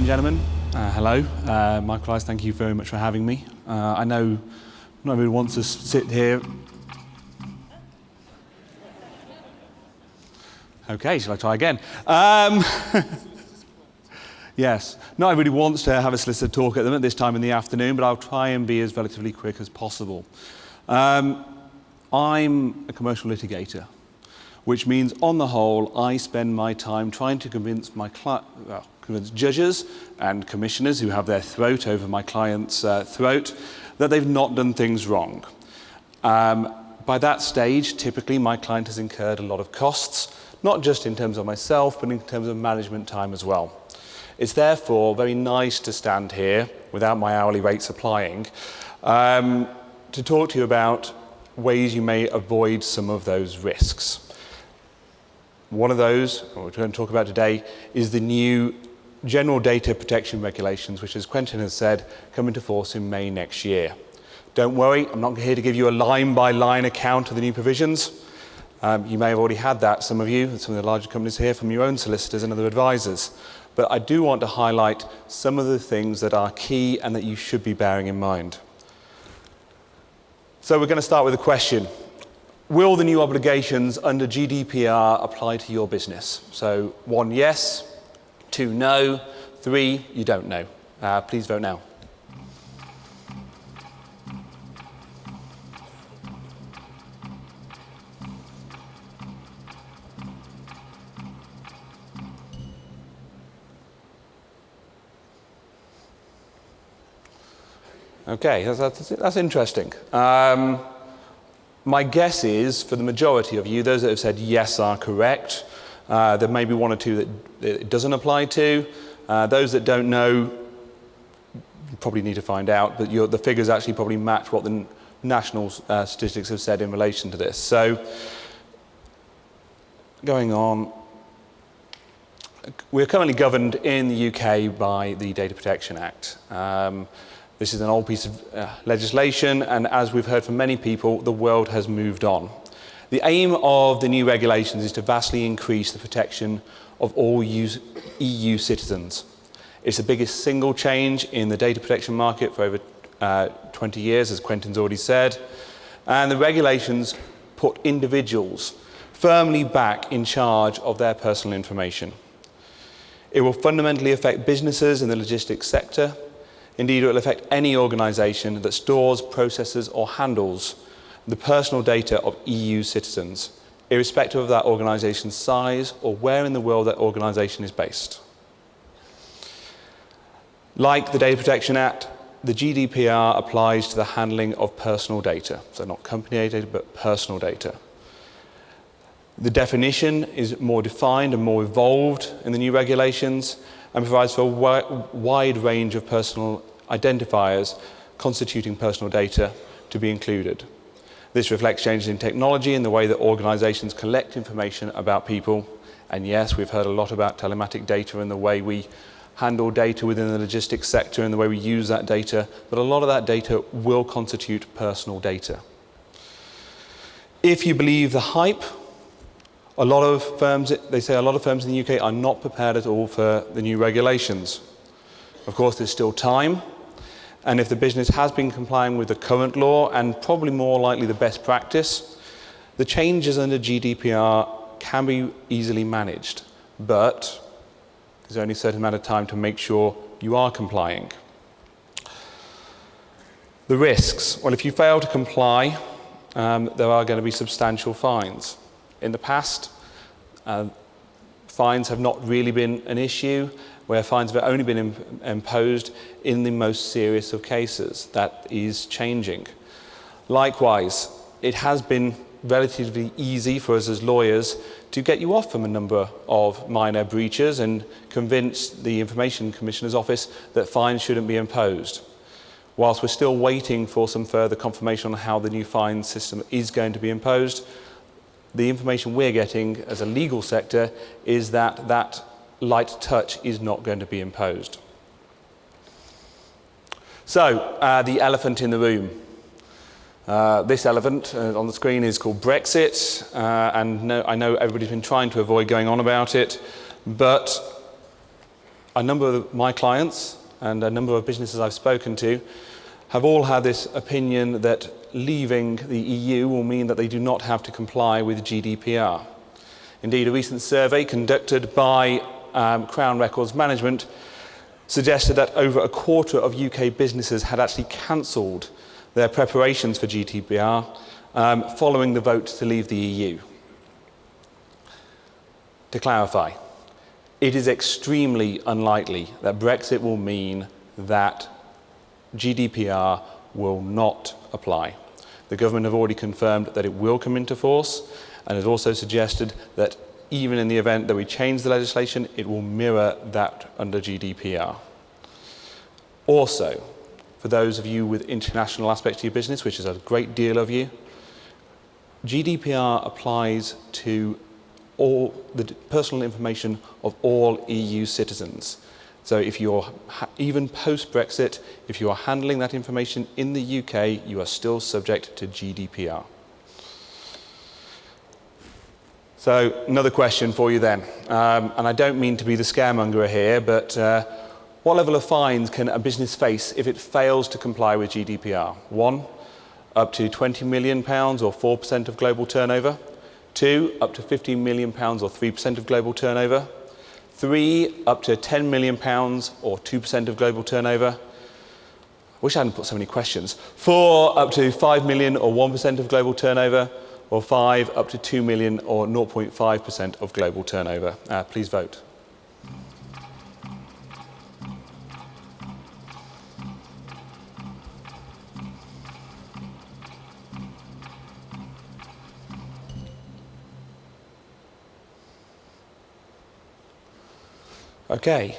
gentlemen, hello. Microlise, thank you very much for having me. I know not everyone wants to sit here. Okay, shall I try again? Yes, not everybody wants to have a solicitor talk at them at this time in the afternoon, but I'll try and be as relatively quick as possible. I'm a commercial litigator, which means, on the whole, I spend my time trying to convince convince judges and commissioners who have their throat over my client's throat that they've not done things wrong. By that stage, typically, my client has incurred a lot of costs, not just in terms of myself, but in terms of management time as well. It's therefore very nice to stand here, without my hourly rates applying, to talk to you about ways you may avoid some of those risks. One of those, what we're going to talk about today, is the new General Data Protection Regulations, which, as Quentin has said, come into force in May next year. Don't worry, I'm not here to give you a line-by-line account of the new provisions. You may have already had that, some of you, some of the larger companies here, from your own solicitors and other advisors. But I do want to highlight some of the things that are key and that you should be bearing in mind. So we're going to start with a question. Will the new obligations under GDPR apply to your business? So 1, yes. 2, no. 3, you don't know. Please vote now. Okay, that's interesting. My guess is, for the majority of you, those that have said yes are correct. There may be 1 or 2 that it doesn't apply to. Those that don't know, you probably need to find out, but the figures actually probably match what the national statistics have said in relation to this. So, going on, we're currently governed in the UK by the Data Protection Act. This is an old piece of legislation, and as we've heard from many people, the world has moved on. The aim of the new regulations is to vastly increase the protection of all EU citizens. It's the biggest single change in the data protection market for over 20 years, as Quentin's already said, and the regulations put individuals firmly back in charge of their personal information. It will fundamentally affect businesses in the logistics sector. Indeed, it will affect any organisation that stores, processes or handles the personal data of EU citizens, irrespective of that organisation's size or where in the world that organisation is based. Like the Data Protection Act, the GDPR applies to the handling of personal data, so not company data, but personal data. The definition is more defined and more evolved in the new regulations and provides for a wide range of personal identifiers constituting personal data to be included. This reflects changes in technology and the way that organisations collect information about people. And yes, we've heard a lot about telematic data and the way we handle data within the logistics sector and the way we use that data, but a lot of that data will constitute personal data. If you believe the hype, they say a lot of firms in the UK are not prepared at all for the new regulations. Of course, there's still time, and if the business has been complying with the current law, and probably more likely the best practice, the changes under GDPR can be easily managed, but there's only a certain amount of time to make sure you are complying. The risks. Well, if you fail to comply, there are going to be substantial fines. In the past, fines have not really been an issue, where fines have only been imposed in the most serious of cases. That is changing. Likewise, it has been relatively easy for us as lawyers to get you off from a number of minor breaches and convince the Information Commissioner's Office that fines shouldn't be imposed. Whilst we're still waiting for some further confirmation on how the new fine system is going to be imposed, the information we're getting as a legal sector is that that light touch is not going to be imposed. So, the elephant in the room. This elephant on the screen is called Brexit, and I know everybody's been trying to avoid going on about it, but a number of my clients and a number of businesses I've spoken to have all had this opinion that leaving the EU will mean that they do not have to comply with GDPR. Indeed, a recent survey conducted by Crown Records Management suggested that over a quarter of UK businesses had actually cancelled their preparations for GDPR following the vote to leave the EU. To clarify, it is extremely unlikely that Brexit will mean that GDPR will not apply. The government have already confirmed that it will come into force and has also suggested that even in the event that we change the legislation, it will mirror that under GDPR. Also, for those of you with international aspects to your business, which is a great deal of you, GDPR applies to all the personal information of all EU citizens. So if you're, even post-Brexit, if you are handling that information in the UK, you are still subject to GDPR. So another question for you then, and I don't mean to be the scaremonger here, but what level of fines can a business face if it fails to comply with GDPR? 1, up to £20 million or 4% of global turnover. 2, up to £15 million or 3% of global turnover. 3, up to £10 million or 2% of global turnover. I wish I hadn't put so many questions. 4, up to £5 million or 1% of global turnover. Or 5, up to £2 million or 0.5% of global turnover. Please vote. Okay,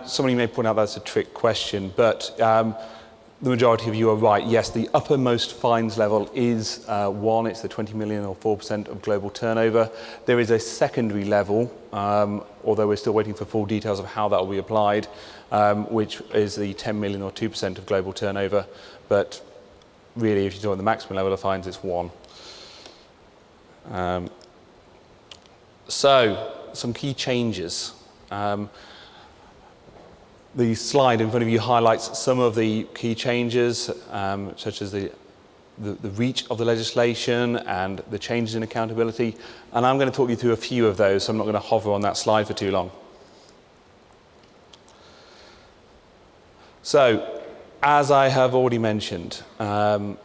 somebody may point out that's a trick question, but the majority of you are right. Yes, the uppermost fines level is 1, it's the 20 million or 4% of global turnover. There is a secondary level, although we're still waiting for full details of how that will be applied, which is the 10 million or 2% of global turnover. But really, if you're doing the maximum level of fines, it's 1. So, some key changes. The slide in front of you highlights some of the key changes, such as the reach of the legislation and the changes in accountability. And I'm going to talk you through a few of those, so I'm not going to hover on that slide for too long. So, as I have already mentioned, the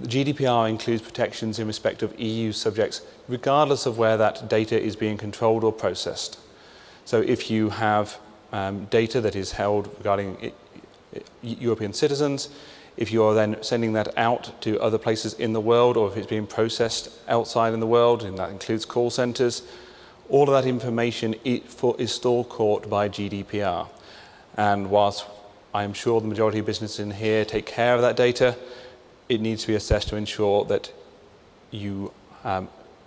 GDPR includes protections in respect of EU subjects, regardless of where that data is being controlled or processed. So if you have data that is held regarding European citizens, if you are then sending that out to other places in the world, or if it's being processed outside in the world, and that includes call centres, all of that information is still caught by GDPR. And whilst I am sure the majority of businesses in here take care of that data, it needs to be assessed to ensure that you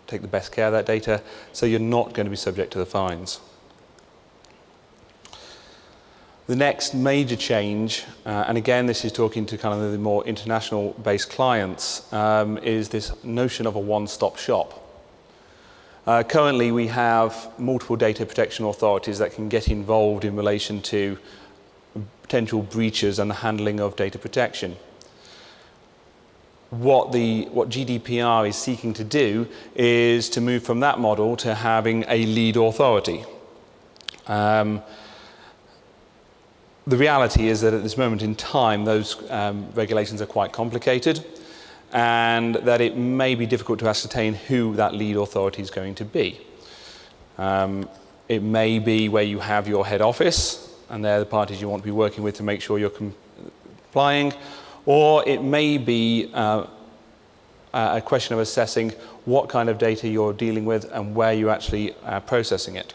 take the best care of that data, so you're not going to be subject to the fines. The next major change, and again this is talking to kind of the more international based clients, is this notion of a one-stop shop. Currently we have multiple data protection authorities that can get involved in relation to potential breaches and the handling of data protection. What GDPR is seeking to do is to move from that model to having a lead authority. The reality is that at this moment in time, those regulations are quite complicated, and that it may be difficult to ascertain who that lead authority is going to be. It may be where you have your head office, and they're the parties you want to be working with to make sure you're complying, or it may be a question of assessing what kind of data you're dealing with and where you're actually processing it.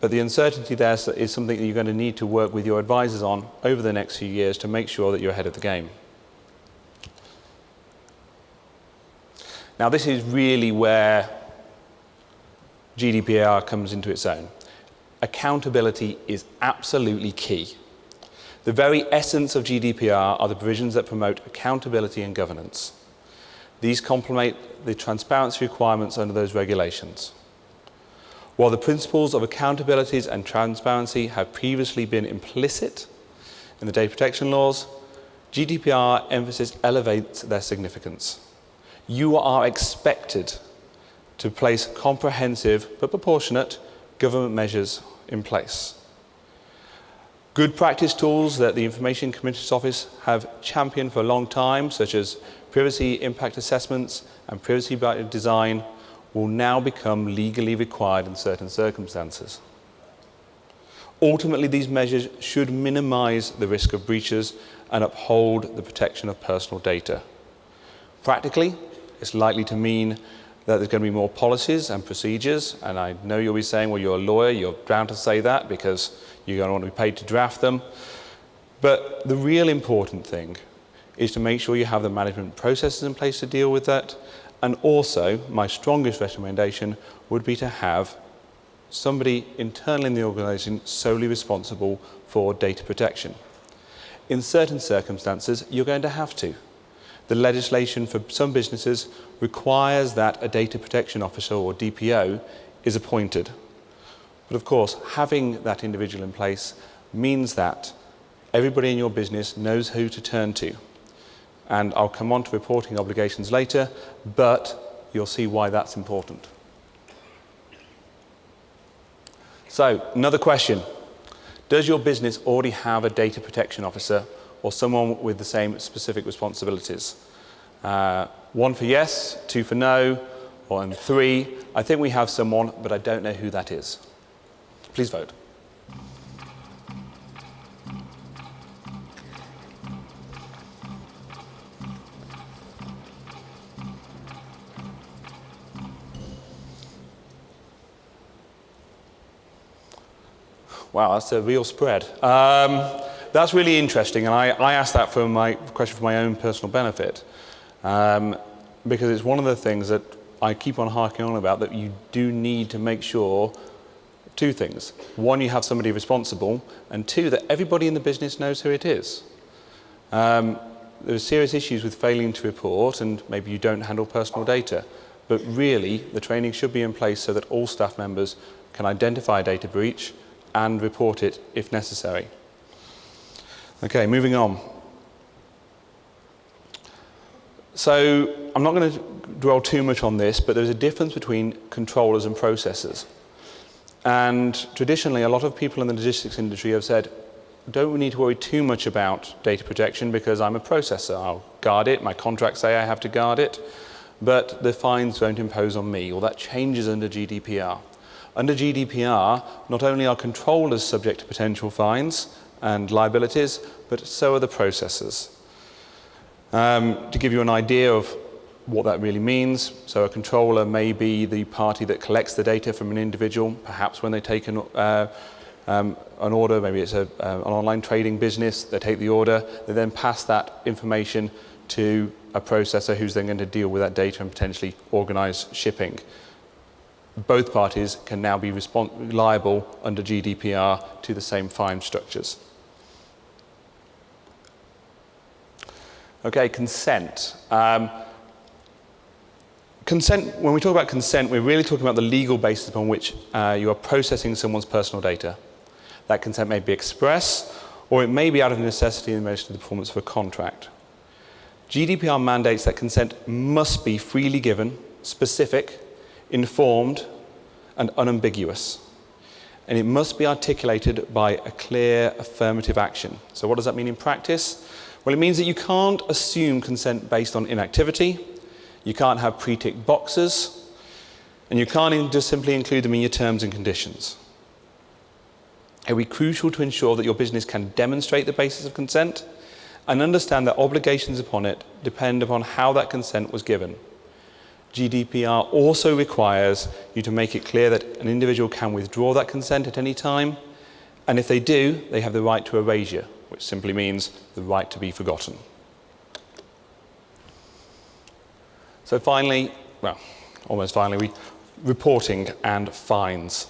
But the uncertainty there is something that you're going to need to work with your advisors on over the next few years to make sure that you're ahead of the game. Now, this is really where GDPR comes into its own. Accountability is absolutely key. The very essence of GDPR are the provisions that promote accountability and governance. These complement the transparency requirements under those regulations. While the principles of accountability and transparency have previously been implicit in the data protection laws, GDPR emphasis elevates their significance. You are expected to place comprehensive but proportionate government measures in place. Good practice tools that the Information Commissioner's Office have championed for a long time, such as privacy impact assessments and privacy by design, will now become legally required in certain circumstances. Ultimately, these measures should minimize the risk of breaches and uphold the protection of personal data. Practically, it's likely to mean that there's going to be more policies and procedures, and I know you'll be saying, well, you're a lawyer, you're bound to say that because you're going to want to be paid to draft them. But the real important thing is to make sure you have the management processes in place to deal with that, and also, my strongest recommendation would be to have somebody internally in the organisation solely responsible for data protection. In certain circumstances, you're going to have to. The legislation for some businesses requires that a data protection officer, or DPO, is appointed. But of course, having that individual in place means that everybody in your business knows who to turn to. And I'll come on to reporting obligations later, but you'll see why that's important. So, another question. Does your business already have a data protection officer or someone with the same specific responsibilities? 1 for yes, 2 for no, and 3, I think we have someone, but I don't know who that is. Please vote. Wow, that's a real spread. That's really interesting, and I asked that for my question for my own personal benefit, because it's one of the things that I keep on harking on about, that you do need to make sure 2 things. 1, you have somebody responsible, and 2, that everybody in the business knows who it is. There are serious issues with failing to report, and maybe you don't handle personal data, but really the training should be in place so that all staff members can identify a data breach and report it if necessary. Okay, moving on. So I'm not going to dwell too much on this, but there's a difference between controllers and processors. And traditionally, a lot of people in the logistics industry have said, don't need to worry too much about data protection because I'm a processor. I'll guard it. My contracts say I have to guard it, but the fines won't impose on me. Well, that changes under GDPR. Under GDPR, not only are controllers subject to potential fines and liabilities, but so are the processors. To give you an idea of what that really means, so a controller may be the party that collects the data from an individual, perhaps when they take an order, maybe it's an online trading business, they take the order, they then pass that information to a processor who's then going to deal with that data and potentially organise shipping. Both parties can now be liable under GDPR to the same fine structures. Okay, consent. Consent. When we talk about consent, we're really talking about the legal basis upon which you are processing someone's personal data. That consent may be express, or it may be out of necessity in relation to the performance of a contract. GDPR mandates that consent must be freely given, specific, informed, and unambiguous. And it must be articulated by a clear affirmative action. So what does that mean in practice? Well, it means that you can't assume consent based on inactivity, you can't have pre-ticked boxes, and you can't just simply include them in your terms and conditions. It will be crucial to ensure that your business can demonstrate the basis of consent and understand that obligations upon it depend upon how that consent was given. GDPR also requires you to make it clear that an individual can withdraw that consent at any time, and if they do, they have the right to erasure, which simply means the right to be forgotten. So finally, well, almost finally, reporting and fines.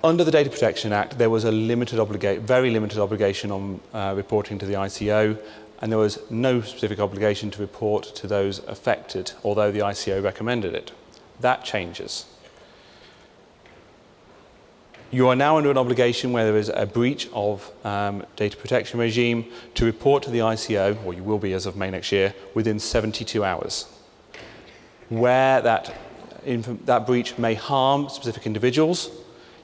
Under the Data Protection Act, there was a very limited obligation on reporting to the ICO, and there was no specific obligation to report to those affected, although the ICO recommended it. That changes. You are now under an obligation where there is a breach of data protection regime to report to the ICO, or you will be as of May next year, within 72 hours. Where that breach may harm specific individuals,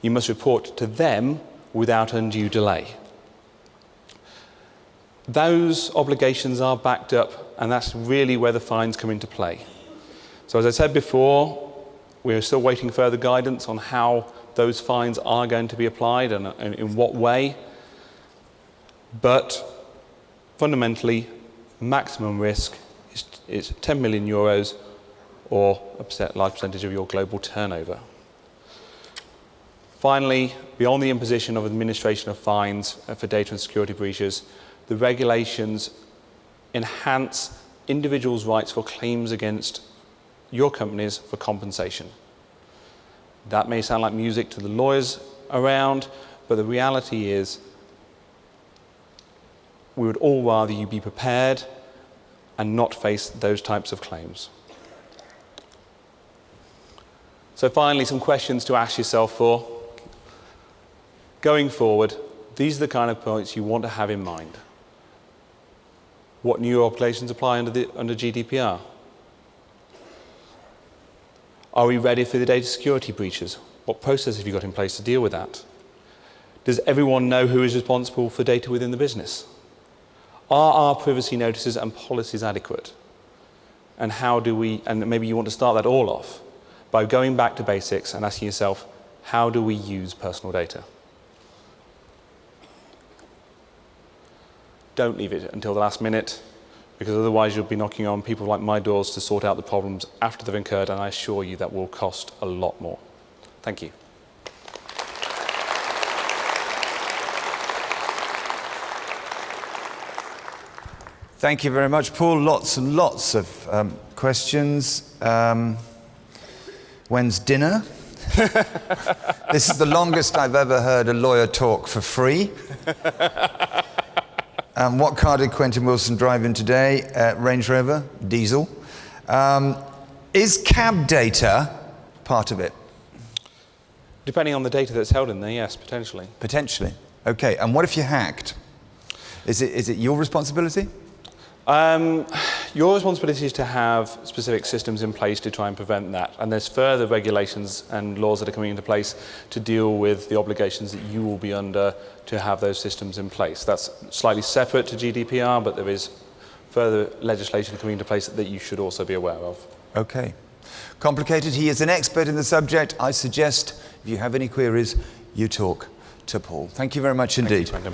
you must report to them without undue delay. Those obligations are backed up, and that's really where the fines come into play. So as I said before, we're still waiting further guidance on how those fines are going to be applied and in what way. But fundamentally, maximum risk is 10 million euros or a large percentage of your global turnover. Finally, beyond the imposition of administration of fines for data and security breaches, the regulations enhance individuals' rights for claims against your companies for compensation. That may sound like music to the lawyers around, but the reality is we would all rather you be prepared and not face those types of claims. So finally, some questions to ask yourself for. Going forward, these are the kind of points you want to have in mind. What new obligations apply under GDPR? Are we ready for the data security breaches? What process have you got in place to deal with that? Does everyone know who is responsible for data within the business? Are our privacy notices and policies adequate? And how do we, and maybe you want to start that all off by going back to basics and asking yourself, how do we use personal data? Don't leave it until the last minute, because otherwise you'll be knocking on people like my doors to sort out the problems after they've incurred, and I assure you that will cost a lot more. Thank you. Thank you very much, Paul. Lots and lots of questions. When's dinner? This is the longest I've ever heard a lawyer talk for free. What car did Quentin Wilson drive in today? Range Rover, diesel. Is cab data part of it? Depending on the data that's held in there, yes, potentially. Potentially. Okay, and what if you're hacked? Is it your responsibility? Your responsibility is to have specific systems in place to try and prevent that. And there's further regulations and laws that are coming into place to deal with the obligations that you will be under to have those systems in place. That's slightly separate to GDPR, but there is further legislation coming into place that you should also be aware of. Okay. Complicated. He is an expert in the subject. I suggest if you have any queries, you talk to Paul. Thank you very much indeed. Thank you,